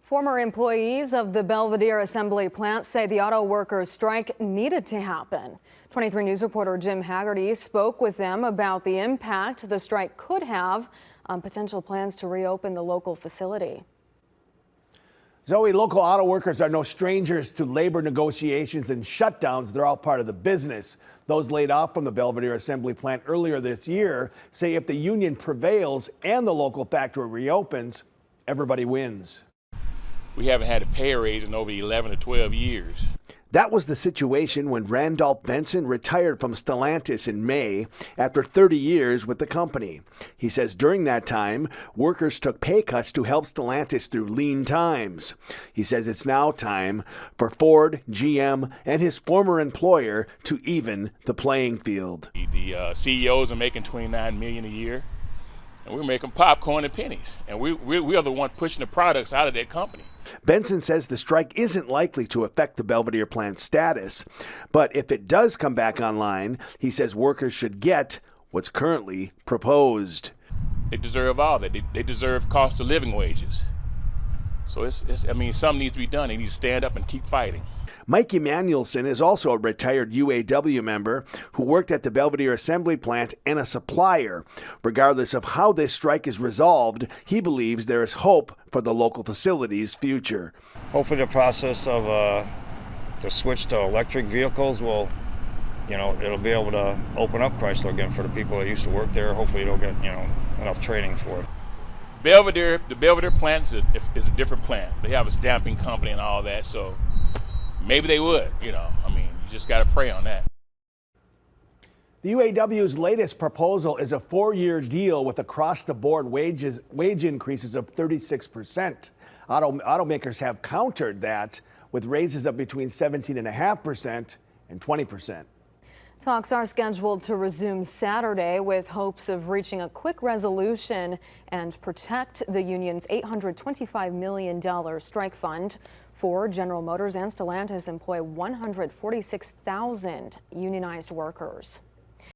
Former employees of the Belvidere Assembly plant say the auto workers' strike needed to happen. 23 News reporter Jim Haggerty spoke with them about the impact the strike could have on potential plans to reopen the local facility. Zoe, local auto workers are no strangers to labor negotiations and shutdowns. They're all part of the business. Those laid off from the Belvidere Assembly plant earlier this year say if the union prevails and the local factory reopens, everybody wins. We haven't had a pay raise in over 11 to 12 years. That was the situation when Randolph Benson retired from Stellantis in May after 30 years with the company. He says during that time, workers took pay cuts to help Stellantis through lean times. He says it's now time for Ford, GM, and his former employer to even the playing field. The CEOs are making $29 million a year, and we're making popcorn and pennies. And we are the one pushing the products out of that company. Benson says the strike isn't likely to affect the Belvidere plant's status, but if it does come back online, he says workers should get what's currently proposed. They deserve all that. They deserve cost of living wages. So something needs to be done. They need to stand up and keep fighting. Mike Emanuelson is also a retired UAW member who worked at the Belvidere Assembly plant and a supplier. Regardless of how this strike is resolved, he believes there is hope for the local facility's future. Hopefully the process of the switch to electric vehicles will, it'll be able to open up Chrysler again for the people that used to work there. Hopefully they'll get, enough training for it. The Belvidere plant is a different plant. They have a stamping company and all that, so maybe they would, you just got to pray on that. The UAW's latest proposal is a 4-year deal with across-the-board wage increases of 36%. Automakers have countered that with raises of between 17.5% and 20%. Talks are scheduled to resume Saturday with hopes of reaching a quick resolution and protect the union's $825 million strike fund. Ford, General Motors, and Stellantis employ 146,000 unionized workers.